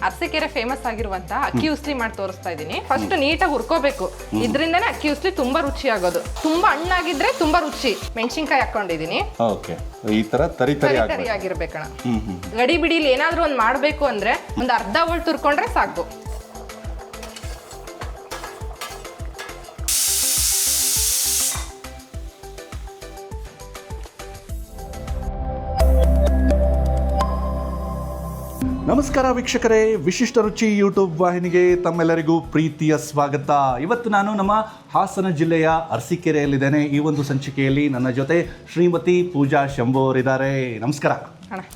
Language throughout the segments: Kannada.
ಅರಸೀಕೆರೆ ಫೇಮಸ್ ಆಗಿರುವಂತ ಅಕ್ಕಿ ಉಸ್ಲಿ ಮಾಡಿ ತೋರಿಸ್ತಾ ಇದೀನಿ. ಫಸ್ಟ್ ನೀಟಾಗಿ ಹುರ್ಕೋಬೇಕು, ಇದರಿಂದನೇ ಅಕ್ಕಿ ಉಸ್ಲಿ ತುಂಬಾ ರುಚಿ ಆಗೋದು. ತುಂಬಾ ಹಣ್ಣಾಗಿದ್ರೆ ತುಂಬಾ ರುಚಿ. ಮೆಣಸಿನ್ಕಾಯಿ ಹಾಕೊಂಡಿದೀನಿ. ಓಕೆ, ಈ ತರ ತರಿ ತರಿ ಆಗಿರ್ಬೇಕಣ್ಣ. ಗಡಿ ಬಿಡಿಲಿ ಏನಾದ್ರೂ ಒಂದ್ ಮಾಡ್ಬೇಕು ಅಂದ್ರೆ ಒಂದ್ ಅರ್ಧ ಹೋಳ್ ತುರ್ಕೊಂಡ್ರೆ ಸಾಕು. ನಮಸ್ಕಾರ ವೀಕ್ಷಕರೇ, ವಿಶಿಷ್ಟ ರುಚಿ ಯೂಟ್ಯೂಬ್ ವಾಹಿನಿಗೆ ತಮ್ಮೆಲ್ಲರಿಗೂ ಪ್ರೀತಿಯ ಸ್ವಾಗತ. ಇವತ್ತು ನಾನು ನಮ್ಮ ಹಾಸನ ಜಿಲ್ಲೆಯ ಅರಸೀಕೆರೆಯಲ್ಲಿದ್ದೇನೆ. ಈ ಒಂದು ಸಂಚಿಕೆಯಲ್ಲಿ ನನ್ನ ಜೊತೆ ಶ್ರೀಮತಿ ಪೂಜಾ ಶಂಭು ಅವರಿದ್ದಾರೆ. ನಮಸ್ಕಾರ.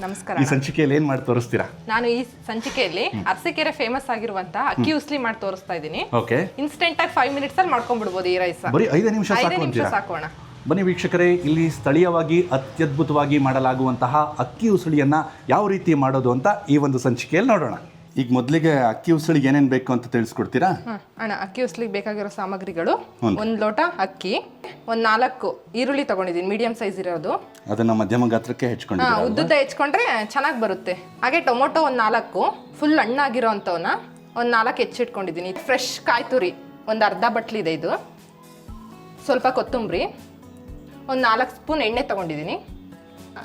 ನಮಸ್ಕಾರ. ಈ ಸಂಚಿಕೆಯಲ್ಲಿ ಏನ್ ಮಾಡಿ ತೋರಿಸ್ತೀರಾ? ನಾನು ಈ ಸಂಚಿಕೆಯಲ್ಲಿ ಅರಸೀಕೆರೆ ಫೇಮಸ್ ಆಗಿರುವಂತ ಅಕ್ಕಿ ಉಸ್ಲಿ ಮಾಡಿ ತೋರಿಸ್ತಾ ಇದ್ದೀನಿ. ಓಕೆ, ಇನ್ಸ್ಟೆಂಟ್ ಆಗಿ 5 minutes ಅಲ್ಲಿ ಮಾಡ್ಕೊಂಡ್ಬಿಡ್ಬೋದು ಈ ರೈಸ್. ಬರೀ 5 ನಿಮಿಷ ಸಾಕೋಣ. ಬನ್ನಿ ವೀಕ್ಷಕರೇ, ಇಲ್ಲಿ ಸ್ಥಳೀಯವಾಗಿ ಅತ್ಯದ್ಭುತವಾಗಿ ಮಾಡಲಾಗುವಂತಹ ಅಕ್ಕಿ ಉಸುಳಿಯನ್ನು ಯಾವ ರೀತಿ ಮಾಡೋದು ಅಂತ ಈ ಒಂದು ಸಂಚಿಕೆಯಲ್ಲಿ ನೋಡೋಣ. ಈಗ ಮೊದಲಿಗೆ ಅಕ್ಕಿ ಉಸುಳಿಗೆ ಏನೇನು ಬೇಕು ಅಂತ ತಿಳಿಸ್ಕೊಡ್ತೀರಾ? ಅಣ್ಣ, ಅಕ್ಕಿ ಉಸ್ಲಿಗೆ ಬೇಕಾಗಿರೋ ಸಾಮಗ್ರಿಗಳು: 1 ಲೋಟ ಅಕ್ಕಿ, 4 ಈರುಳ್ಳಿ ತಗೊಂಡಿದ್ದೀನಿ, ಮೀಡಿಯಂ ಸೈಜ್ ಇರೋದು. ಅದನ್ನ ಮಧ್ಯಮ ಗಾತ್ರಕ್ಕೆ ಹೆಚ್ಕೊಂಡಿದ್ದೀನಿ. ಉದ್ದುದ್ದ ಹೆಚ್ಕೊಂಡ್ರೆ ಚೆನ್ನಾಗಿ ಬರುತ್ತೆ. ಹಾಗೆ ಟೊಮೊಟೊ 4 ಫುಲ್ ಹಣ್ಣಾಗಿರೋ ಅಂಥವನ್ನ 4 ಹೆಚ್ಚಿಟ್ಕೊಂಡಿದ್ದೀನಿ. ಫ್ರೆಶ್ ಕಾಯಿ ತುರಿ ಅರ್ಧ ಬಟ್ಲಿದೆ ಇದು. ಸ್ವಲ್ಪ ಕೊತ್ತಂಬರಿ, 4 ಸ್ಪೂನ್ ಎಣ್ಣೆ ತಗೊಂಡಿದ್ದೀನಿ.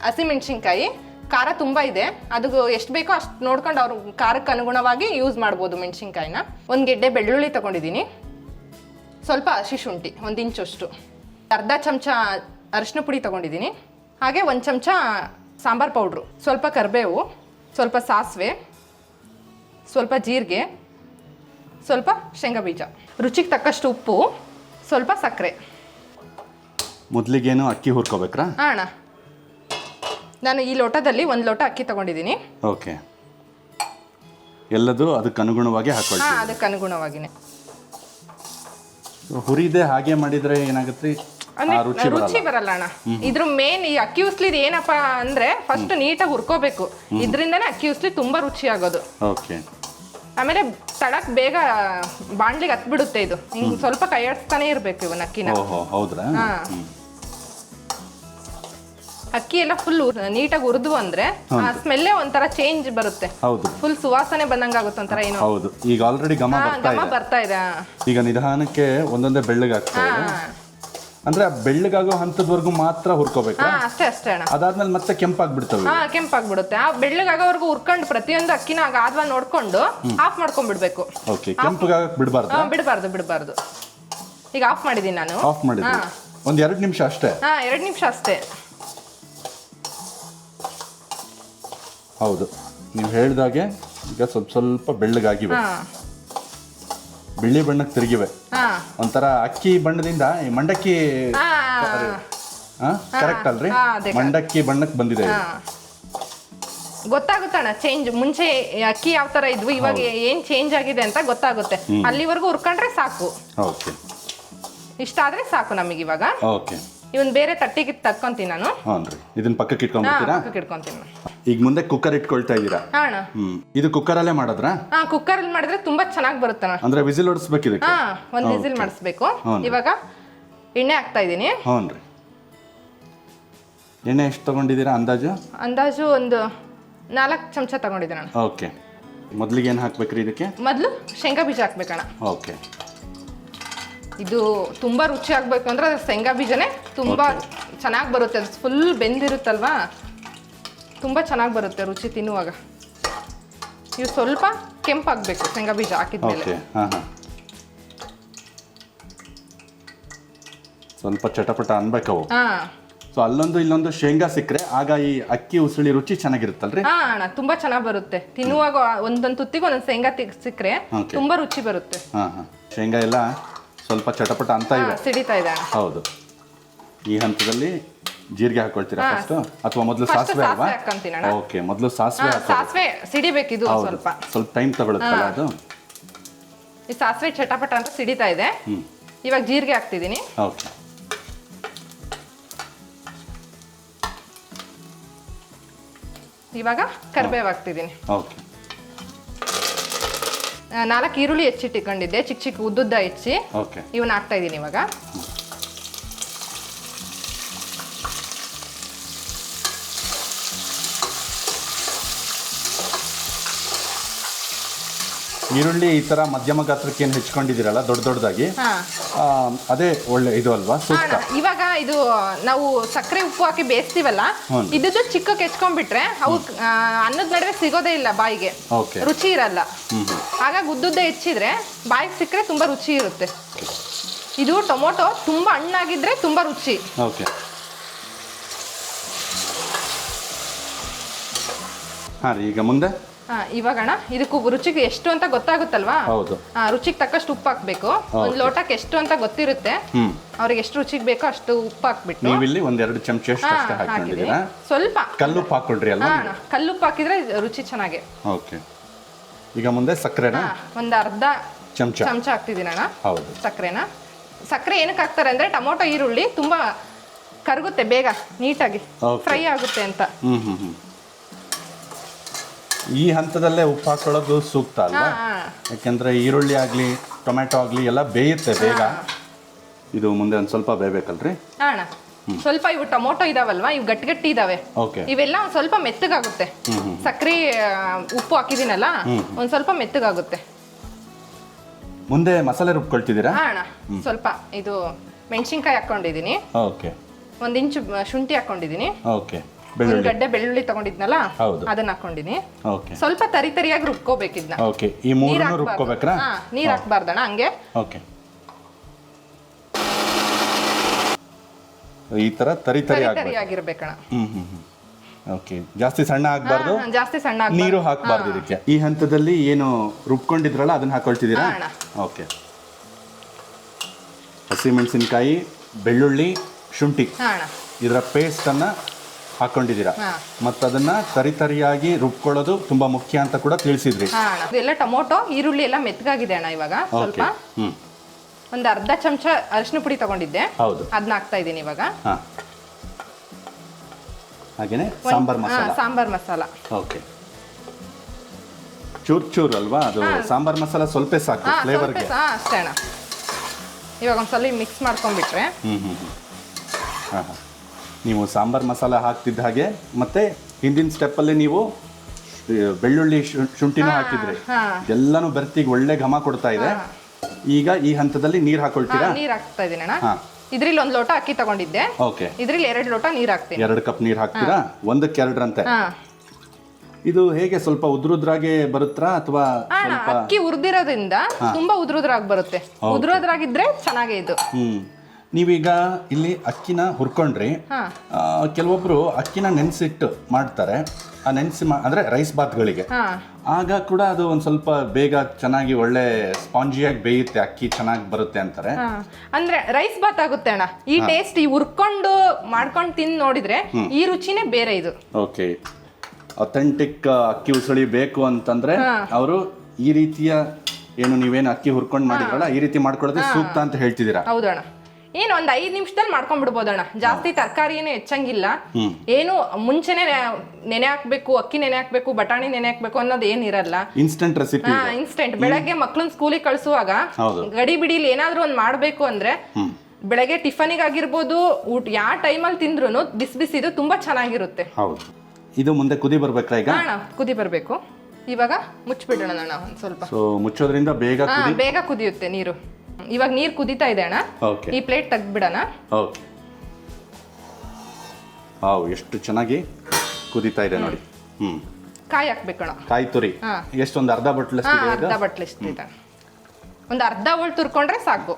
ಹಸಿಮೆಣಸಿನ್ಕಾಯಿ ಖಾರ ತುಂಬ ಇದೆ, ಅದು ಎಷ್ಟು ಬೇಕೋ ಅಷ್ಟು ನೋಡ್ಕೊಂಡು ಅವ್ರ ಖಾರಕ್ಕೆ ಅನುಗುಣವಾಗಿ ಯೂಸ್ ಮಾಡ್ಬೋದು ಮೆಣಸಿನ್ಕಾಯಿನ. 1 ಗೆಡ್ಡೆ ಬೆಳ್ಳುಳ್ಳಿ ತಗೊಂಡಿದ್ದೀನಿ. ಸ್ವಲ್ಪ ಹಸಿ ಶುಂಠಿ 1 ಇಂಚಷ್ಟು. ಅರ್ಧ ಚಮಚ ಅರಿಶಿನ ಪುಡಿ ತಗೊಂಡಿದ್ದೀನಿ. ಹಾಗೆ 1 ಚಮಚ ಸಾಂಬಾರ್ ಪೌಡ್ರು, ಸ್ವಲ್ಪ ಕರಿಬೇವು, ಸ್ವಲ್ಪ ಸಾಸಿವೆ, ಸ್ವಲ್ಪ ಜೀರಿಗೆ, ಸ್ವಲ್ಪ ಶೇಂಗಾ ಬೀಜ, ರುಚಿಗೆ ತಕ್ಕಷ್ಟು ಉಪ್ಪು, ಸ್ವಲ್ಪ ಸಕ್ಕರೆ. ಮೊದಲಿಗೇನು ಅಕ್ಕಿ ಹುರ್ಕೋಬೇಕ್ರಾ? ಅಣ್ಣ, ನಾನು ಈ ಲೋಟದಲ್ಲಿ 1 ಲೋಟ ಅಕ್ಕಿ ತಗೊಂಡಿದ್ದೀನಿ. ಓಕೆ, ಎಲ್ಲದೂ ಅದಕ್ಕೆ ಅನುಗುಣವಾಗಿ ಹಾಕೊಳ್ತೀವಿ. ಅದಕ್ಕೆ ಅನುಗುಣವಾಗಿನೇ. ಹುರಿದೆ ಹಾಗೆ ಮಾಡಿದ್ರೆ ಏನಾಗುತ್ತೆ? ರುಚಿ ಬರಲ್ಲ ಅಣ್ಣ. ಇದ್ರ ಮೇನ್ ಈ ಅಕ್ಕಿ ಉಸ್ಲಿದ್ ಏನಪ್ಪಾ ಅಂದ್ರೆ ಫಸ್ಟ್ ನೀಟಾಗಿ ಹುರ್ಕೋಬೇಕು, ಇದರಿಂದನೇ ಅಕ್ಕಿ ಉಸ್ಲಿ ತುಂಬಾ ರುಚಿ ಆಗೋದು. ಓಕೆ, ಆಮೇಲೆ ತಡಕ್ ಬೇಗ ಬಾಣ್ಲಿಗೆ ಹತ್ಬಿಡುತ್ತೆ ಇದು. ಹಿಂಗ್ ಸ್ವಲ್ಪ ಕೈಯಾಡಿಸ್ತಾನೆ ಇರ್ಬೇಕು ಇವನ್ ಅಕ್ಕಿನ. ಹೌದ್ರಾ? ಅಕ್ಕಿ ಎಲ್ಲ ಫುಲ್ ನೀಟಾಗಿ ಹುರಿದು ಅಂದ್ರೆ ಆ ಸ್ಮೆಲ್ಲೇ ಒಂಥರ ಚೇಂಜ್ ಬರುತ್ತೆ. ಹೌದು, ಫುಲ್ ಸುವಾಸನೆ ಬಂದಂಗ ಆಗುತ್ತೆ ಒಂಥರ. ಏನೋ ಹೌದು, ಈಗ ಆಲ್ರೆಡಿ ಘಮ ಬರ್ತಾ ಇದೆ. ಈಗ ನಿಧಾನಕ್ಕೆ ಒಂದೊಂದೇ ಬೆಳ್ಳಗಾಗ್ತಾ ಇದೆ. ಅಂದ್ರೆ ಬೆಳ್ಳಗಾಗೋ ಹಂತದವರೆಗೂ ಮಾತ್ರ ಹುರ್ಕೋಬೇಕು. ಅಷ್ಟೇ ಅಣ್ಣ. ಅದಾದ್ಮೇಲೆ ಮತ್ತೆ ಕೆಂಪಾಗ್ಬಿಡ್ತವೆ. ಕೆಂಪಾಗ್ಬಿಡುತ್ತೆ. ಆ ಬೆಳ್ಳಗಾಗೋವರೆಗೂ ಹುರ್ಕೊಂಡು ಪ್ರತಿಯೊಂದು ಅಕ್ಕಿನ ಆದ್ವಾ ನೋಡ್ಕೊಂಡು ಆಫ್ ಮಾಡ್ಕೊಂಡ್ಬಿಡ್ಬೇಕು. ಓಕೆ, ಕೆಂಪಗಾಗಕ್ ಬಿಡಬಾರ್ದು. ಈಗ ಆಫ್ ಮಾಡಿದೀನಿ ನಾನು. ಆಫ್ ಮಾಡಿದ್ವಿ. 2 ನಿಮಿಷ ಅಷ್ಟೇ. 2 ನಿಮಿಷ ಅಷ್ಟೇ. ಹೌದು, ನೀವು ಹೇಳ್ದಾಗೆ ಈಗ ಸ್ವಲ್ಪ ಬೆಳ್ಳಗಾಗಿವೆ, ಬಿಳಿ ಬಣ್ಣಕ್ಕೆ ತಿರುಗಿವೆ. ಒಂಥರ ಅಕ್ಕಿ ಬಣ್ಣದಿಂದ ಮಂಡಕ್ಕಿ ಕರೆಕ್ಟ್ ಅಲ್ರಿ? ಮಂಡಕ್ಕಿ ಬಣ್ಣಕ್ಕೆ ಬಂದಿದೆ. ಗೊತ್ತಾಗುತ್ತಣ್ಣ ಚೇಂಜ್. ಮುಂಚೆ ಅಕ್ಕಿ ಯಾವ ತರ ಇದ್ವು, ಇವಾಗ ಏನ್ ಚೇಂಜ್ ಆಗಿದೆ ಅಂತ ಗೊತ್ತಾಗುತ್ತೆ. ಅಲ್ಲಿವರೆಗೂ ಹುರ್ಕೊಂಡ್ರೆ ಸಾಕು. ಓಕೆ, ಇಷ್ಟ ಆದ್ರೆ ಸಾಕು ನಮಗೆ ಇವಾಗ. ಓಕೆ, ಇವನ್ ಬೇರೆ ತಟ್ಟಿಗೆ ತಕ್ಕೊಂತೀನಿ ನಾನು. ಇದನ್ನ ಪಕ್ಕಕ್ಕೆ ಇಟ್ಕೊಂಡ್ಬಿಡ್ತೀರಾ? ಇಟ್ಕೊಂತೀನಿ. ಈಗ ಮುಂದೆ ಕುಕ್ಕರ್ ಇಟ್ಕೊಳ್ತಾ ಇದ್ದೀರಾ? ಇದು ಕುಕ್ಕರ್ ಅಲ್ಲೇ ಮಾಡಿದ್ರಾ? ಕುಕ್ಕರ್ ಅಲ್ಲಿ ಮಾಡಿದ್ರೆ ತುಂಬಾ ಚೆನ್ನಾಗಿ ಬರುತ್ತೆ. ಅಂದ್ರೆ ವಿಸಿಲ್ ಹೊಡಿಸ್ಬೇಕು ಇದಕ್ಕೆ? 1 ವಿಸಿಲ್ ಮಾಡಿಸ್ಬೇಕು. ಇವಾಗ ಎಣ್ಣೆ ಹಾಕ್ತಾ ಇದೀನಿ. ಹ್ಞೂನ್ರಿ. ಎಣ್ಣೆ ಎಷ್ಟು ತಗೊಂಡಿದ್ದೀರಾ ಅಂದಾಜು? ಒಂದು 4 ಚಮಚ ತಗೊಂಡಿದ್ದೀನಿ ನಾನು. ಓಕೆ, ಮೊದಲಿಗೆ ಏನು ಹಾಕ್ಬೇಕ್ರಿ ಇದಕ್ಕೆ? ಮೊದಲು ಶೇಂಗಾ ಬೀಜ ಹಾಕ್ಬೇಕಣ್ಣ. ಓಕೆ, ಇದು ತುಂಬಾ ರುಚಿ ಆಗ್ಬೇಕು ಅಂದ್ರೆ ಶೇಂಗಾ ಬೀಜನೇ ತುಂಬಾ ಚೆನ್ನಾಗಿ ಬರುತ್ತೆ. ಅದು ಫುಲ್ ಬೆಂದಿರುತ್ತಲ್ವಾ, ತುಂಬಾ ಚೆನ್ನಾಗಿ ಬರುತ್ತೆ ರುಚಿ ತಿನ್ನುವಾಗ. ಇವು ಸ್ವಲ್ಪ ಕೆಂಪಾಗಬೇಕು ಶೇಂಗಾ ಬೀಜ ಹಾಕಿದ್ಮೇಲೆ. ಸ್ವಲ್ಪ ಚಟಪಟ ಅನ್ಬೇಕವು. ಸೊ ಅಲ್ಲೊಂದು ಇಲ್ಲೊಂದು ಶೇಂಗಾ ಸಿಕ್ಕರೆ ಆಗ ಈ ಅಕ್ಕಿ ಉಸುಳಿ ರುಚಿ ಚೆನ್ನಾಗಿರುತ್ತಲ್ರಿ? ಅಣ್ಣ, ತುಂಬಾ ಚೆನ್ನಾಗಿ ಬರುತ್ತೆ ತಿನ್ನುವಾಗ. ಒಂದೊಂದು ತುತ್ತಿಗೆ ಒಂದೊಂದು ಶೇಂಗಾ ಸಿಕ್ಕರೆ ತುಂಬಾ ರುಚಿ ಬರುತ್ತೆ. ಶೇಂಗಾ ಎಲ್ಲ ಸ್ವಲ್ಪ ಚಟಪಟ ಅಂತ ಇದೆ, ಸಿಡಿತಾ ಇದೆ. ಹೌದು. ಈ ಹಂತದಲ್ಲಿ ಜೀರಿಗೆ ಹಾಕೊಳ್ತೀರಾ ಫಸ್ಟ್ ಅಥವಾ ಮೊದಲು ಸಾಸಿವೆ ಅಲ್ವಾ? ಓಕೆ, ಮೊದಲು ಸಾಸಿವೆ ಸಿಡಿಬೇಕು. ಇದು ಸ್ವಲ್ಪ ಟೈಮ್ ತಗೊಳುತ್ತಲ್ಲ ಅದು. ಈ ಸಾಸಿವೆ ಚಟಪಟ ಅಂತ ಸಿಡಿತಾ ಇದೆ. ಇವಾಗ ಜೀರಿಗೆ ಹಾಕ್ತಿದ್ದೀನಿ. ಓಕೆ, ಇವಾಗ ಕರಿಬೇವು ಹಾಕ್ತಿದ್ದೀನಿ. ಓಕೆ, 4 ಈರುಳ್ಳಿ ಹೆಚ್ಚಿಟ್ಟಿಕೊಂಡಿದ್ದೆ, ಚಿಕ್ಕ ಚಿಕ್ಕ ಉದ್ದುದ್ದ ಹೆಚ್ಚಿ. ಇವನ್ನ ಹಾಕ್ತಾ ಇದ್ದೀನಿ ಇವಾಗ. ಈರುಳ್ಳಿ ಈ ಥರ ಮಧ್ಯಮ ಗಾತ್ರಕ್ಕೆ ಏನು ಹೆಚ್ಕೊಂಡಿದ್ದೀರಲ್ಲ ದೊಡ್ಡ ದೊಡ್ಡದಾಗಿ, ಅದೇ ಒಳ್ಳೆ ಇದು ಅಲ್ವಾ ಸೂಕ್ತ. ಇವಾಗ ಇದು ನಾವು ಸಕ್ಕರೆ ಉಪ್ಪು ಹಾಕಿ ಬೇಯಿಸ್ತೀವಲ್ಲ, ಇದ್ದು ಚಿಕ್ಕಕ್ಕೆ ಹೆಚ್ಕೊಂಡ್ಬಿಟ್ರೆ ಅವು ಅನ್ನದ ನಡುವೆ ಸಿಗೋದೇ ಇಲ್ಲ ಬಾಯಿಗೆ, ರುಚಿ ಇರಲ್ಲ. ಹಾಗಾಗಿ ಉದ್ದುದ್ದೇ ಹೆಚ್ಚಿದ್ರೆ ಬಾಯಿಗೆ ಸಿಕ್ಕರೆ ತುಂಬಾ ರುಚಿ ಇರುತ್ತೆ. ಇದು ಟೊಮೊಟೊ ತುಂಬಾ ಹಣ್ಣಾಗಿದ್ರೆ ತುಂಬಾ ರುಚಿ. ಓಕೆ, ಹಾಂ ರೀ. ಈಗ ಮುಂದೆ ಇವಾಗಣ ಇದಕ್ಕೂ ರುಚಿಗೆ ಎಷ್ಟು ಅಂತ ಗೊತ್ತಾಗುತ್ತಲ್ವಾ? ಹೌದು. ರುಚಿಗೆ ತಕ್ಕಷ್ಟು ಉಪ್ಪು ಹಾಕ್ಬೇಕು. ಒಂದ್ ಲೋಟಕ್ಕೆ ಎಷ್ಟು ಅಂತ ಗೊತ್ತಿರುತ್ತೆ, ಅವ್ರಿಗೆ ಎಷ್ಟು ರುಚಿಗೆ ಬೇಕೋ ಅಷ್ಟು ಉಪ್ಪು ಹಾಕ್ಬಿಟ್ಟು ನೀವಿಲ್ಲಿ 1-2 ಚಮಚ ಹಾಕೊಂಡಿದ್ದೀರಾ. ಸ್ವಲ್ಪ ಕಲ್ಲುಪ್ಪು ಹಾಕೊಳ್ರಿ ಅಲ್ವಾ? ಕಲ್ಲುಪ್ಪು ಹಾಕಿದ್ರೆ ರುಚಿ ಚೆನ್ನಾಗೆ. ಓಕೆ, ಈಗ ಮುಂದೆ ಸಕ್ಕರೆನ ಒಂದ್ ಅರ್ಧ ಚಮಚ ಹಾಕ್ತಿದ್ದೀನಿ ಅಣ್ಣ. ಹೌದು. ಸಕ್ಕರೆ ಏನಕ್ಕೆ ಹಾಕ್ತಾರೆ ಅಂದ್ರೆ ಟೊಮೊಟೊ ಈರುಳ್ಳಿ ತುಂಬಾ ಕರಗುತ್ತೆ ಬೇಗ, ನೀಟಾಗಿ ಫ್ರೈ ಆಗುತ್ತೆ ಅಂತ. ಈ ಹಂತದಲ್ಲೇ ಉಪ್ಪು ಹಾಕೊಳ್ಳೋದು ಸೂಕ್ತ ಅಲ್ವಾ? ಯಾಕೆಂದ್ರೆ ಈರುಳ್ಳಿ ಆಗಲಿ ಟೊಮೆಟೊ ಆಗಲಿ ಎಲ್ಲ ಬೇಯುತ್ತೆ ಬೇಗ. ಇದು ಮುಂದೆ ಒಂದು ಸ್ವಲ್ಪ ಬೇಯಬೇಕಲ್ರಿ? ಅಣ್ಣ ಸ್ವಲ್ಪ ಇವು ಟೊಮೊಟೊ ಇದಾವಲ್ವಾ, ಇವು ಗಟ್ಟಿ ಇದಾವೆ, ಇವೆಲ್ಲ ಒಂದ್ ಸ್ವಲ್ಪ ಮೆತ್ತಗಾಗುತ್ತೆ. ಸಕ್ಕರೆ ಉಪ್ಪು ಹಾಕಿದೀನಲ್ಲ, ಒಂದ್ ಸ್ವಲ್ಪ ಮೆತ್ತಗಾಗುತ್ತೆ. ಮುಂದೆ ಮಸಾಲೆ ರುಬ್ಕೊಳ್ತಿದ್ದೀರಾ? ಅಣ್ಣ ಸ್ವಲ್ಪ ಇದು ಮೆಣಸಿನ್ಕಾಯಿ ಹಾಕೊಂಡಿದೀನಿ, ಒಂದ್ ಇಂಚು ಶುಂಠಿ ಹಾಕೊಂಡಿದೀನಿ, ಒಂದ್ ಗಡ್ಡೆ ಬೆಳ್ಳುಳ್ಳಿ ತಗೊಂಡಿದ್ನಲ್ಲ ಅದನ್ನ ಹಾಕೊಂಡಿನಿ. ಸ್ವಲ್ಪ ತರಿಯಾಗಿ ರುಬ್ಕೋಬೇಕಿದ್ನ. ನೀರ್ ಹಾಕ್ಬಾರ್ದಣ್ಣ ಹಂಗೆ. ಈ ತರ ತರಿಯಾಗಿರ್ಬೇಕಣ್ಣ. ಓಕೆ, ಜಾಸ್ತಿ ಸಣ್ಣ ಆಗ್ಬಾರ್ದು, ನೀರು ಹಾಕ್ಬಾರ್ದು ಇದಕ್ಕೆ. ಈ ಹಂತದಲ್ಲಿ ಏನು ರುಬ್ಕೊಂಡಿದ್ರಲ್ಲ ಅದನ್ನ ಹಾಕೊಳ್ತಿದ್ದೀರಾ? ಓಕೆ. ಹಸಿಮೆಣಸಿನಕಾಯಿ, ಬೆಳ್ಳುಳ್ಳಿ, ಶುಂಠಿ ಇದರ ಪೇಸ್ಟ್ ಅನ್ನ ಹಾಕೊಂಡಿದ್ದೀರಾ. ಮತ್ತೆ ಅದನ್ನ ತರಿಯಾಗಿ ರುಬ್ಕೊಳ್ಳೋದು ತುಂಬಾ ಮುಖ್ಯ ಅಂತ ಕೂಡ ತಿಳಿಸಿದ್ರಿ. ಇದೆಲ್ಲ ಟೊಮೊಟೊ ಈರುಳ್ಳಿ ಎಲ್ಲ ಮೆತ್ತಗಾಗಿದೆ ಅಣ್ಣ. ಇವಾಗ ಸ್ವಲ್ಪ ಒಂದ್ ಅರ್ಧ ಚಮಚ ಅರಿಶಿನ ಪುಡಿ ತಗೊಂಡಿದ್ದೆ, ಅದನ್ನ ಹಾಕ್ತಾ ಇದ್ದೀನಿ ಇವಾಗ. ಹಾಗೇನೆ ಸಾಂಬಾರ್ ಮಸಾಲ. ಓಕೆ, ಚೂರ್ ಅಲ್ವಾ ಅದು? ಸಾಂಬಾರ್ ಮಸಾಲ ಸ್ವಲ್ಪ ಸಾಕು ಫ್ಲೇವರ್ಗೆ ಅಷ್ಟೇ ಅಣ್ಣ. ಇವಾಗ ಒಂದ್ಸಲ ಮಿಕ್ಸ್ ಮಾಡ್ಕೊಂಡ್ಬಿಟ್ರೆ ನೀವು ಸಾಂಬಾರ್ ಮಸಾಲ ಹಾಕ್ತಿದ್ದ ಹಾಗೆ ಮತ್ತೆ ಹಿಂದಿನ ಸ್ಟೆಪ್ಪಲ್ಲಿ ನೀವು ಬೆಳ್ಳುಳ್ಳಿ ಶುಂಠಿನೂ ಹಾಕಿದ್ರಿ, ಎಲ್ಲಾನು ಬೆರ್ತಿಗೆ ಒಳ್ಳೆ ಘಮ ಕೊಡ್ತಾ ಇದೆ. ಈಗ ಈ ಹಂತದಲ್ಲಿ ನೀರು ಹಾಕೊಳ್ತೀರಾ? ನೀರು ಹಾಕ್ತಾ ಇದೀನಿ ಅಣ್ಣ. ಇದ್ರಲ್ಲಿ 1 ಲೋಟ ಅಕ್ಕಿ ತಗೊಂಡಿದ್ದೆ, ಇದ್ರಲ್ಲಿ 2 ಲೋಟ ನೀರು ಹಾಕ್ತೀನಿ. 2 ಕಪ್ ನೀರು ಹಾಕ್ತೀರಾ? 1ಕ್ಕೆ 2 ಅಂತೆ. ಇದು ಹೇಗೆ ಸ್ವಲ್ಪ ಉದ್ರುದ್ರಾಗೆ ಬರುತ್ತಾ ಅಥವಾ ಅಕ್ಕಿ ಉರ್ದಿರೋದ್ರಿಂದ ತುಂಬಾ ಉದ್ರುದ್ರಾಗಿ ಬರುತ್ತೆ. ಉದ್ರುದ್ರಾಗಿದ್ರೆ ಚೆನ್ನಾಗೇ ಇದು. ನೀವೀಗ ಇಲ್ಲಿ ಅಕ್ಕಿನ ಹುರ್ಕೊಂಡ್ರಿ, ಕೆಲವೊಬ್ರು ಅಕ್ಕಿನ ನೆನೆಸಿಟ್ಟು ಮಾಡ್ತಾರೆ. ಆ ನೆನೆಸಿ ಅಂದ್ರೆ ರೈಸ್ ಬಾತ್ಗಳಿಗೆ, ಆಗ ಕೂಡ ಅದು ಒಂದ್ ಸ್ವಲ್ಪ ಬೇಗ ಚೆನ್ನಾಗಿ ಒಳ್ಳೆ ಸ್ಪಾಂಜಿಯಾಗಿ ಬೇಯುತ್ತೆ, ಅಕ್ಕಿ ಚೆನ್ನಾಗಿ ಬರುತ್ತೆ ಅಂತಾರೆ. ಅಂದ್ರೆ ರೈಸ್ ಬಾತ್ ಆಗುತ್ತೆ ಅಣ್ಣ. ಈ ಟೇಸ್ಟ್ ಈ ಹುರ್ಕೊಂಡು ಮಾಡ್ಕೊಂಡು ತಿಂದು ನೋಡಿದ್ರೆ ಈ ರುಚಿನೇ ಬೇರೆ ಇದು. ಓಕೆ, ಅಥೆಂಟಿಕ್ ಅಕ್ಕಿ ಉಸುಳಿ ಬೇಕು ಅಂತಂದ್ರೆ ಅವರು ಈ ರೀತಿಯ ಏನು ನೀವೇನು ಅಕ್ಕಿ ಹುರ್ಕೊಂಡು ಮಾಡಿದ್ರಲ್ಲ ಈ ರೀತಿ ಮಾಡ್ಕೊಳ್ಳೋದೇ ಸೂಕ್ತ ಅಂತ ಹೇಳ್ತಿದ್ದೀರಾ? ಹೌದಣ್ಣ. ಏನು ಒಂದ್ 5 ನಿಮಿಷದಲ್ಲಿ ಮಾಡ್ಕೊಂಡ್ಬಿಡ್ಬೋದಣ್ಣ. ಜಾಸ್ತಿ ತರಕಾರಿ ಏನು ಹೆಚ್ಚಂಗಿಲ್ಲ. ಏನು ಮುಂಚೆನೆ ನೆನೆ ಹಾಕ್ಬೇಕು, ಅಕ್ಕಿ ನೆನೆ ಹಾಕ್ಬೇಕು, ಬಟಾಣಿ ನೆನೆ ಹಾಕ್ಬೇಕು ಅನ್ನೋದು ಏನಿರಲ್ಲ. Instant recipe. ಇನ್ಸ್ಟೆಂಟ್. ಬೆಳಗ್ಗೆ ಮಕ್ಳನ್ನ ಸ್ಕೂಲಿಗೆ ಕಳ್ಸುವಾಗ ಗಡಿ ಬಿಡಿಲಿ ಏನಾದ್ರೂ ಒಂದ್ ಮಾಡ್ಬೇಕು ಅಂದ್ರೆ ಬೆಳಗ್ಗೆ ಟಿಫನಿಗೆ ಆಗಿರ್ಬೋದು, ಊಟ ಯಾವ ಟೈಮಲ್ಲಿ ತಿಂದ್ರು ಬಿಸಿದು ತುಂಬಾ ಚೆನ್ನಾಗಿರುತ್ತೆ. ಹೌದು. ಇದು ಮುಂದೆ ಕುದಿ ಬರ್ಬೇಕಾ? ಈಗ ಕುದಿ ಬರ್ಬೇಕು. ಇವಾಗ ಮುಚ್ಚಿಬಿಡೋಣ ಅಣ್ಣ ಒಂದ್ ಸ್ವಲ್ಪ. ಮುಚ್ಚೋದ್ರಿಂದ ಬೇಗ ಕುದಿಯುತ್ತೆ ನೀರು. ಇವಾಗ ನೀರು ಕುದೀತಾ ಇದೆ ಅಣ್ಣ. ಈ ಪ್ಲೇಟ್ ತೆಗ್ದ್ಬಿಡೋಣ. ಎಷ್ಟು ಚೆನ್ನಾಗಿ ಕುದೀತಾ ಇದೆ ನೋಡಿ. ಕಾಯಿ ಹಾಕ್ಬೇಕಣ್ಣ. ಕಾಯಿ ತುರಿ ಎಷ್ಟೊಂದು ಅರ್ಧ ಬಟ್ಲಷ್ಟು? ಅರ್ಧ ಬಟ್ಲಷ್ಟು ಇದೆ. ಒಂದು ಅರ್ಧ ಹೋಳು ತುರ್ಕೊಂಡ್ರೆ ಸಾಕು.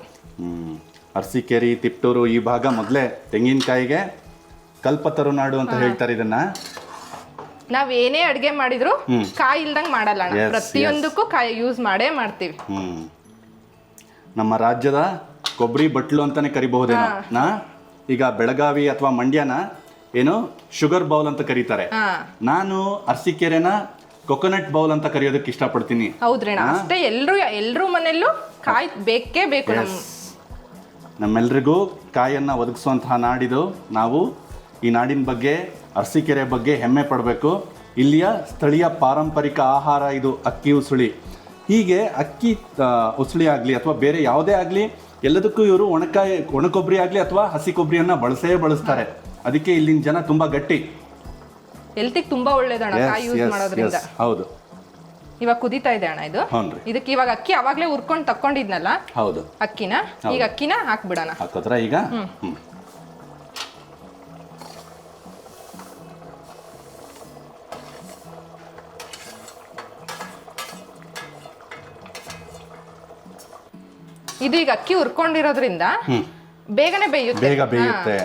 ಅರಸೀಕೆರೆ, ತಿಪ್ಟೂರು ಈ ಭಾಗ ಮೊದಲೇ ತೆಂಗಿನಕಾಯಿಗೆ ಕಲ್ಪತರುನಾಡು ಅಂತ ಹೇಳ್ತಾರೆ ಇದನ್ನ. ನಾವ್ ಏನೇ ಅಡ್ಗೆ ಮಾಡಿದ್ರು ಕಾಯಿ ಇಲ್ದಂಗ್ ಮಾಡಲ್ಲ ಅಣ್ಣ. ಪ್ರತಿಯೊಂದಕ್ಕೂ ಕಾಯಿ ಯೂಸ್ ಮಾಡೇ ಮಾಡ್ತೀವಿ. ನಮ್ಮ ರಾಜ್ಯದ ಕೊಬ್ಬರಿ ಬಟ್ಲು ಅಂತಾನೆ ಕರಿಬಹುದೇನೋ. ಈಗ ಬೆಳಗಾವಿ ಅಥವಾ ಮಂಡ್ಯನ ಏನು ಶುಗರ್ ಬೌಲ್ ಅಂತ ಕರೀತಾರೆ. ನಾನು ಅರಸೀಕೆರೆನ ಕೊಕೊನಟ್ ಬೌಲ್ ಅಂತ ಕರೆಯೋದಕ್ಕೆ ಇಷ್ಟಪಡ್ತೀನಿ. ಹೌದ್ರಿ ಅಷ್ಟೇ. ಎಲ್ರೂ ಮನೆಯಲ್ಲೂ ಕಾಯಿ ಬೇಕೇ ಬೇಕು. ನಮ್ಮೆಲ್ರಿಗೂ ಕಾಯನ್ನ ಒದಗಿಸುವಂತಹ ನಾಡಿದು. ನಾವು ಈ ನಾಡಿನ ಬಗ್ಗೆ, ಅರಸೀಕೆರೆ ಬಗ್ಗೆ ಹೆಮ್ಮೆ ಪಡಬೇಕು. ಇಲ್ಲಿಯ ಸ್ಥಳೀಯ ಪಾರಂಪರಿಕ ಆಹಾರ ಇದು ಅಕ್ಕಿ ಉಸುಳಿ. ಹೀಗೆ ಅಕ್ಕಿ ಉಸುಳಿ ಆಗಲಿ ಅಥವಾ ಬೇರೆ ಯಾವುದೇ ಆಗಲಿ ಎಲ್ಲದಕ್ಕೂ ಇವರು ಒಣಕೊಬ್ಬರಿ ಆಗಲಿ ಅಥವಾ ಹಸಿ ಕೊಬ್ಬರಿಯನ್ನ ಬಳಸ್ತಾರೆ. ಅದಕ್ಕೆ ಇಲ್ಲಿನ ಜನ ತುಂಬಾ ಗಟ್ಟಿ. ಹೆಲ್ತಿಗೆ ತುಂಬಾ ಒಳ್ಳೇದಣ್ಣ ಕಾಯಿ ಯೂಸ್ ಮಾಡೋದ್ರಿಂದ. ಹೌದು. ಇವಾಗ ಕುದೀತಾ ಇದೆ ಅಣ್ಣ ಇದು. ಹ್ಞೂ ರೀ. ಇದಕ್ಕೆ ಇವಾಗ ಅಕ್ಕಿ ಅವಾಗಲೇ ಹುರ್ಕೊಂಡು ತಕ್ಕೊಂಡಿದ್ನಲ್ಲ ಹೌದು, ಅಕ್ಕಿನ, ಈಗ ಅಕ್ಕಿನ ಹಾಕ್ಬಿಡೋಣ. ಹಾಕೋದ್ರ ಈಗ? ಇದು ಈಗ ಅಕ್ಕಿ ಹುರ್ಕೊಂಡಿರೋದ್ರಿಂದ ಬೇಗನೆ ಬೇಯುತ್ತೆ, ಬೇಗ ಬೇಯುತ್ತೆ.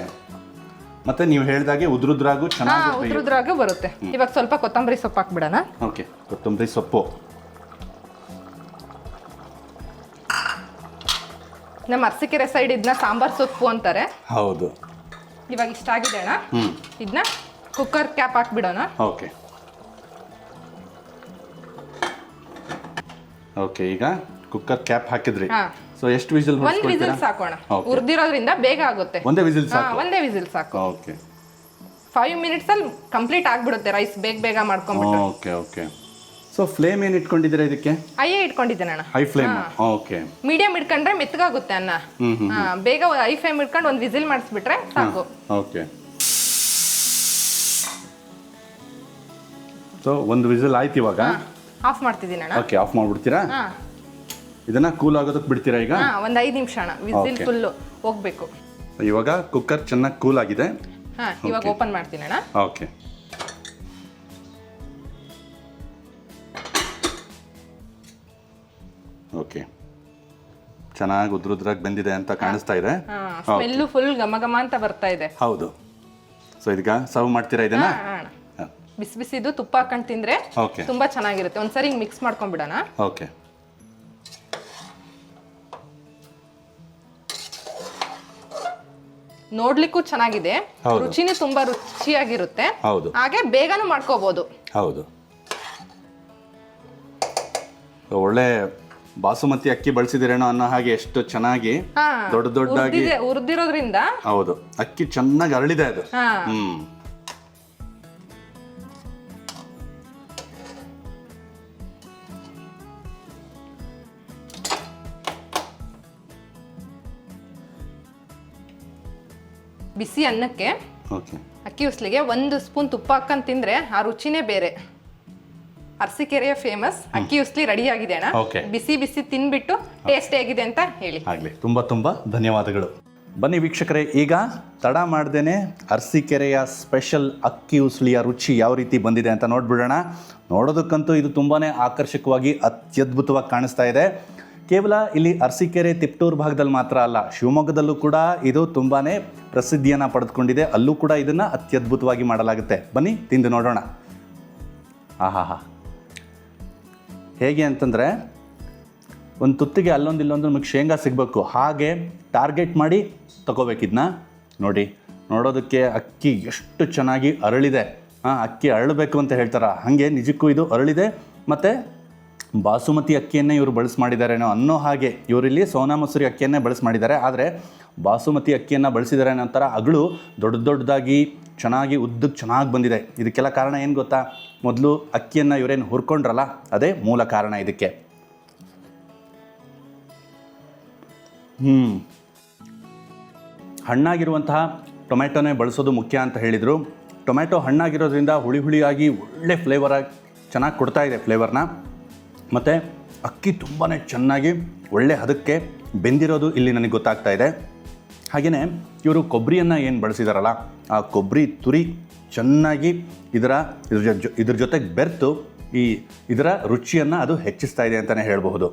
ಮತ್ತೆ ನೀವು ಹೇಳ್ದಾಗೆ ಉದ್ರುದ್ರಾಗೂ ಚೆನ್ನಾಗಿ ಉದ್ರುದ್ರಾಗೂ ಬರುತ್ತೆ. ಇವಾಗ ಸ್ವಲ್ಪ ಕೊತ್ತಂಬರಿ ಸೊಪ್ಪು ಹಾಕ್ಬಿಡೋಣ. ಓಕೆ, ಕೊತ್ತಂಬರಿ ಸೊಪ್ಪು. ನಮ್ಮ ಅರಸೀಕೆರೆ ಸೈಡ್ ಇದನ್ನ ಸಾಂಬಾರ್ ಸೊಪ್ಪು ಅಂತಾರೆ. ಹೌದು. ಇವಾಗ ಇಷ್ಟ ಆಗಿದೆ ಅಣ್ಣ, ಇದನ್ನ ಕುಕ್ಕರ್ ಕ್ಯಾಪ್ ಹಾಕ್ಬಿಡೋಣ. ಓಕೆ ಓಕೆ, ಈಗ ಕುಕ್ಕರ್ ಕ್ಯಾಪ್ ಹಾಕಿದ್ರಿ. ಸೊ ಎಷ್ಟು ವಿಸಿಲ್? ಒಂದ್ ವಿಸಿಲ್ ಸಾಕೋಣ, ಉರ್ದಿರೋದ್ರಿಂದ ಬೇಗ ಆಗುತ್ತೆ. ಒಂದೇ ವಿಸಿಲ್ ಸಾಕು? ಒಂದೇ ವಿಸಿಲ್ ಸಾಕು. ಓಕೆ, 5 ಮಿನಿಟ್ಸ್ ಅಲ್ಲಿ ಕಂಪ್ಲೀಟ್ ಆಗ್ಬಿಡುತ್ತೆ ರೈಸ್, ಬೇಗ ಬೇಗ ಮಾಡ್ಕೊಂಡ್ಬಿಟ್ಟು. Okay okay. ಸೊ ಫ್ಲೇಮ್ ಏನು ಇಟ್ಕೊಂಡಿದ್ದೀರಾ ಇದಕ್ಕೆ? ಹೈಯೇ ಇಟ್ಕೊಂಡಿದ್ದೇನೆ ಅಣ್ಣ. High flame? ಓಕೆ. ಮೀಡಿಯಂ ಇಟ್ಕೊಂಡ್ರೆ ಮೆತ್ತಗಾಗುತ್ತೆ ಅನ್ನ. ಬೇಗ ಹೈ ಫ್ಲೇಮ್ ಇಟ್ಕೊಂಡು ಒಂದು ವಿಸಿಲ್ ಮಾಡಿಸ್ಬಿಟ್ರೆ ಸಾಕು. ಓಕೆ. ಸೊ ಒಂದು ವಿಸಿಲ್ ಆಯ್ತು, ಇವಾಗ ಆಫ್ ಮಾಡ್ತಿದ್ದೀನಿ ಅಣ್ಣ. ಓಕೆ, ಆಫ್ ಮಾಡ್ಬಿಡ್ತೀರಾ? ಇದನ್ನ ಕೂಲ್ ಆಗೋದಕ್ಕೆ ಬಿಡ್ತೀರಾ ಈಗ? ಒಂದು 5 ನಿಮಿಷ ಅಣ್ಣ, ವಿಸಿಲ್ ಫುಲ್ ಹೋಗ್ಬೇಕು. ಇವಾಗ ಕುಕ್ಕರ್ ಚೆನ್ನಾಗಿ ಕೂಲ್ ಆಗಿದೆ. ಇವಾಗ ಓಪನ್ ಮಾಡ್ತೀನಿ ಅಣ್ಣ. ಓಕೆ. ಓಕೆ, ಚೆನ್ನಾಗಿ ಉದ್ರುದ್ರಾಗಿ ಬಂದಿದೆ ಅಂತ ಕಾಣಿಸ್ತಾ ಇದೆ. ಸ್ಮೆಲ್ಲು ಫುಲ್ ಘಮ ಘಮ ಅಂತ ಬರ್ತಾ ಇದೆ. ಹೌದು. ಸೊ ಇದೀಗ ಸರ್ವ್ ಮಾಡ್ತೀರಾ ಇದನ್ನ? ಬಿಸಿ ಬಿಸಿದು ತುಪ್ಪ ಹಾಕೊಂಡು ತಿಂದ್ರೆ ತುಂಬಾ ಚೆನ್ನಾಗಿರುತ್ತೆ. ಒಂದ್ಸರಿ ಮಿಕ್ಸ್ ಮಾಡ್ಕೊಂಡ್ಬಿಡೋಣ. ಓಕೆ. ನೋಡ್ಲಿಕ್ಕೂ ಚೆನ್ನಾಗಿದೆ, ರುಚಿನೂ ತುಂಬಾ ರುಚಿಯಾಗಿರುತ್ತೆ. ಹೌದು, ಹಾಗೆ ಬೇಗನೂ ಮಾಡ್ಕೋಬಹುದು. ಹೌದು. ಒಳ್ಳೆ ಬಾಸುಮತಿ ಅಕ್ಕಿ ಬಳಸಿದಿರೇನೋ ಅನ್ನೋ ಹಾಗೆ ಎಷ್ಟು ಚೆನ್ನಾಗಿ ದೊಡ್ಡ ದೊಡ್ಡದಾಗಿ ಹುರಿದಿರೋದ್ರಿಂದ. ಹೌದು, ಅಕ್ಕಿ ಚೆನ್ನಾಗಿ ಅರಳಿದೆ ಅದು. ಬಿಸಿ ಅನ್ನಕ್ಕೆ ಅಕ್ಕಿ ಉಸ್ಲಿಗೆ 1 ಸ್ಪೂನ್ ತುಪ್ಪ ಹಾಕೊಂಡು ತಿಂದ್ರೆ ಆ ರುಚಿನೇ ಬೇರೆ. ಅರಸೀಕೆರೆಯ ಫೇಮಸ್ ಅಕ್ಕಿ ಉಸ್ಲಿ ರೆಡಿ ಆಗಿದೆ ಅಣ್ಣ. ಬಿಸಿ ಬಿಸಿ ತಿನ್ಬಿಟ್ಟು ಟೇಸ್ಟ್ ಹೇಗಿದೆ ಅಂತ ಹೇಳಿ. ಆಗ್ಲಿ, ತುಂಬಾ ತುಂಬಾ ಧನ್ಯವಾದಗಳು. ಬನ್ನಿ ವೀಕ್ಷಕರೇ, ಈಗ ತಡ ಮಾಡ್ದೇನೆ ಅರಸೀಕೆರೆಯ ಸ್ಪೆಷಲ್ ಅಕ್ಕಿ ಉಸ್ಲಿಯ ರುಚಿ ಯಾವ ರೀತಿ ಬಂದಿದೆ ಅಂತ ನೋಡ್ಬಿಡೋಣ. ನೋಡೋದಕ್ಕಂತೂ ಇದು ತುಂಬಾನೇ ಆಕರ್ಷಕವಾಗಿ ಅತ್ಯದ್ಭುತವಾಗಿ ಕಾಣಿಸ್ತಾ ಇದೆ. ಕೇವಲ ಇಲ್ಲಿ ಅರಸೀಕೆರೆ ತಿಪ್ಟೂರು ಭಾಗದಲ್ಲಿ ಮಾತ್ರ ಅಲ್ಲ, ಶಿವಮೊಗ್ಗದಲ್ಲೂ ಕೂಡ ಇದು ತುಂಬಾ ಪ್ರಸಿದ್ಧಿಯನ್ನು ಪಡೆದುಕೊಂಡಿದೆ. ಅಲ್ಲೂ ಕೂಡ ಇದನ್ನು ಅತ್ಯದ್ಭುತವಾಗಿ ಮಾಡಲಾಗುತ್ತೆ. ಬನ್ನಿ ತಿಂದು ನೋಡೋಣ. ಆಹಾ, ಹೇಗೆ ಅಂತಂದರೆ ಒಂದು ತುತ್ತಿಗೆ ಅಲ್ಲೊಂದು ಇಲ್ಲೊಂದು ನಮಗೆ ಶೇಂಗಾ ಸಿಗಬೇಕು, ಹಾಗೆ ಟಾರ್ಗೆಟ್ ಮಾಡಿ ತಗೋಬೇಕಿದ್ನ. ನೋಡಿ, ನೋಡೋದಕ್ಕೆ ಅಕ್ಕಿ ಎಷ್ಟು ಚೆನ್ನಾಗಿ ಅರಳಿದೆ. ಅಕ್ಕಿ ಅರಳಬೇಕು ಅಂತ ಹೇಳ್ತಾರೆ, ಹಾಗೆ ನಿಜಕ್ಕೂ ಇದು ಅರಳಿದೆ. ಮತ್ತು ಬಾಸುಮತಿ ಅಕ್ಕಿಯನ್ನೇ ಇವರು ಬಳಸಿ ಮಾಡಿದಾರೇನೋ ಅನ್ನೋ ಹಾಗೆ ಇವರಿಲ್ಲಿ ಸೋನಾ ಮಸೂರಿ ಅಕ್ಕಿಯನ್ನೇ ಬಳಸಿ ಮಾಡಿದ್ದಾರೆ. ಆದರೆ ಬಾಸುಮತಿ ಅಕ್ಕಿಯನ್ನು ಬಳಸಿದ್ದಾರೆ ಅನ್ನೋ ಥರ ಅಗಳು ದೊಡ್ಡ ದೊಡ್ಡದಾಗಿ ಚೆನ್ನಾಗಿ ಉದ್ದಕ್ಕೆ ಚೆನ್ನಾಗಿ ಬಂದಿದೆ. ಇದಕ್ಕೆಲ್ಲ ಕಾರಣ ಏನು ಗೊತ್ತಾ? ಮೊದಲು ಅಕ್ಕಿಯನ್ನು ಇವರೇನು ಹುರ್ಕೊಂಡ್ರಲ್ಲ, ಅದೇ ಮೂಲ ಕಾರಣ ಇದಕ್ಕೆ. ಹಣ್ಣಾಗಿರುವಂತಹ ಟೊಮೆಟೊನೇ ಬಳಸೋದು ಮುಖ್ಯ ಅಂತ ಹೇಳಿದರು. ಟೊಮೆಟೊ ಹಣ್ಣಾಗಿರೋದ್ರಿಂದ ಹುಳಿ ಹುಳಿಯಾಗಿ ಒಳ್ಳೆ ಫ್ಲೇವರಾಗಿ ಚೆನ್ನಾಗಿ ಕೊಡ್ತಾ ಇದೆ ಫ್ಲೇವರ್ನ. ಮತ್ತು ಅಕ್ಕಿ ತುಂಬಾ ಚೆನ್ನಾಗಿ ಒಳ್ಳೆ ಹದಕ್ಕೆ ಬೆಂದಿರೋದು ಇಲ್ಲಿ ನನಗೆ ಗೊತ್ತಾಗ್ತಾ ಇದೆ. ಹಾಗೆಯೇ ಇವರು ಕೊಬ್ಬರಿಯನ್ನು ಏನು ಬಳಸಿದಾರಲ್ಲ, ಆ ಕೊಬ್ಬರಿ ತುರಿ ಚೆನ್ನಾಗಿ ಇದ್ರ ಜೊತೆಗೆ ಬೆರೆತು ಇದರ ರುಚಿಯನ್ನು ಅದು ಹೆಚ್ಚಿಸ್ತಾ ಇದೆ ಅಂತಲೇ ಹೇಳಬಹುದು.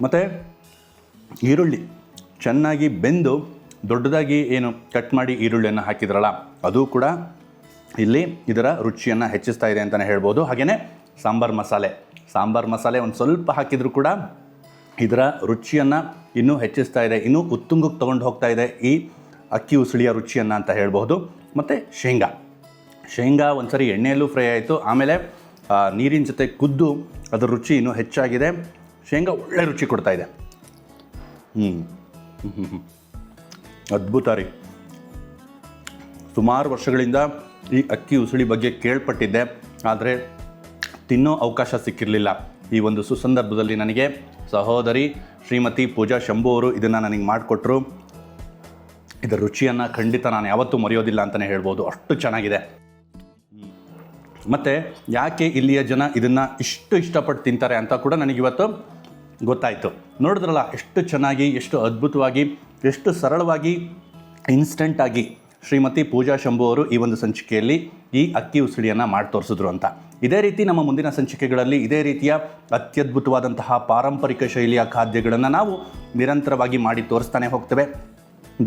ಮತ್ತು ಈರುಳ್ಳಿ ಚೆನ್ನಾಗಿ ಬೆಂದು ದೊಡ್ಡದಾಗಿ ಏನು ಕಟ್ ಮಾಡಿ ಈರುಳ್ಳಿಯನ್ನು ಹಾಕಿದ್ರಲ್ಲ, ಅದು ಕೂಡ ಇಲ್ಲಿ ಇದರ ರುಚಿಯನ್ನು ಹೆಚ್ಚಿಸ್ತಾ ಇದೆ ಅಂತಲೇ ಹೇಳ್ಬೋದು. ಹಾಗೆಯೇ ಸಾಂಬಾರು ಮಸಾಲೆ ಒಂದು ಸ್ವಲ್ಪ ಹಾಕಿದರೂ ಕೂಡ ಇದರ ರುಚಿಯನ್ನು ಇನ್ನೂ ಹೆಚ್ಚಿಸ್ತಾ ಇದೆ, ಇನ್ನೂ ಉತ್ತುಂಗಕ್ಕೆ ತೊಗೊಂಡು ಹೋಗ್ತಾ ಇದೆ ಈ ಅಕ್ಕಿ ಉಸುಳಿಯ ರುಚಿಯನ್ನು ಅಂತ ಹೇಳ್ಬೋದು. ಮತ್ತು ಶೇಂಗಾ ಒಂದ್ಸರಿ ಎಣ್ಣೆಯಲ್ಲೂ ಫ್ರೈ ಆಯಿತು, ಆಮೇಲೆ ನೀರಿನ ಜೊತೆ ಕುದ್ದು ಅದರ ರುಚಿ ಇನ್ನೂ ಹೆಚ್ಚಾಗಿದೆ. ಶೇಂಗಾ ಒಳ್ಳೆ ರುಚಿ ಕೊಡ್ತಾ ಇದೆ. ಅದ್ಭುತ ರೀ. ಸುಮಾರು ವರ್ಷಗಳಿಂದ ಈ ಅಕ್ಕಿ ಉಸುಳಿ ಬಗ್ಗೆ ಕೇಳ್ಪಟ್ಟಿದ್ದೆ, ಆದರೆ ತಿನ್ನೋ ಅವಕಾಶ ಸಿಕ್ಕಿರಲಿಲ್ಲ. ಈ ಒಂದು ಸುಸಂದರ್ಭದಲ್ಲಿ ನನಗೆ ಸಹೋದರಿ ಶ್ರೀಮತಿ ಪೂಜಾ ಶಂಭು ಅವರು ಇದನ್ನು ನನಗೆ ಮಾಡಿಕೊಟ್ರು. ಇದರ ರುಚಿಯನ್ನು ಖಂಡಿತ ನಾನು ಯಾವತ್ತೂ ಮರೆಯೋದಿಲ್ಲ ಅಂತಲೇ ಹೇಳ್ಬೋದು, ಅಷ್ಟು ಚೆನ್ನಾಗಿದೆ. ಮತ್ತು ಯಾಕೆ ಇಲ್ಲಿಯ ಜನ ಇದನ್ನು ಇಷ್ಟು ಇಷ್ಟಪಟ್ಟು ತಿಂತಾರೆ ಅಂತ ಕೂಡ ನನಗಿವತ್ತು ಗೊತ್ತಾಯಿತು. ನೋಡಿದ್ರಲ್ಲ ಎಷ್ಟು ಚೆನ್ನಾಗಿ, ಎಷ್ಟು ಅದ್ಭುತವಾಗಿ, ಎಷ್ಟು ಸರಳವಾಗಿ, ಇನ್ಸ್ಟೆಂಟಾಗಿ ಶ್ರೀಮತಿ ಪೂಜಾ ಶಂಭು ಅವರು ಈ ಒಂದು ಸಂಚಿಕೆಯಲ್ಲಿ ಈ ಅಕ್ಕಿ ಉಸಳಿಯನ್ನು ಮಾಡಿ ತೋರಿಸಿದ್ರು ಅಂತ. ಇದೇ ರೀತಿ ನಮ್ಮ ಮುಂದಿನ ಸಂಚಿಕೆಗಳಲ್ಲಿ ಇದೇ ರೀತಿಯ ಅತ್ಯದ್ಭುತವಾದಂತಹ ಪಾರಂಪರಿಕ ಶೈಲಿಯ ಖಾದ್ಯಗಳನ್ನು ನಾವು ನಿರಂತರವಾಗಿ ಮಾಡಿ ತೋರಿಸ್ತಾನೆ ಹೋಗ್ತೇವೆ.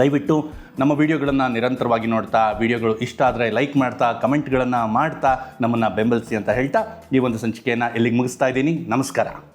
ದಯವಿಟ್ಟು ನಮ್ಮ ವಿಡಿಯೋಗಳನ್ನು ನಿರಂತರವಾಗಿ ನೋಡ್ತಾ, ವಿಡಿಯೋಗಳು ಇಷ್ಟ ಆದರೆ ಲೈಕ್ ಮಾಡ್ತಾ, ಕಮೆಂಟ್ಗಳನ್ನು ಮಾಡ್ತಾ ನಮ್ಮನ್ನು ಬೆಂಬಲಿಸಿ ಅಂತ ಹೇಳ್ತಾ ಈ ಒಂದು ಸಂಚಿಕೆಯನ್ನು ಇಲ್ಲಿಗೆ ಮುಗಿಸ್ತಾ ಇದ್ದೀನಿ. ನಮಸ್ಕಾರ.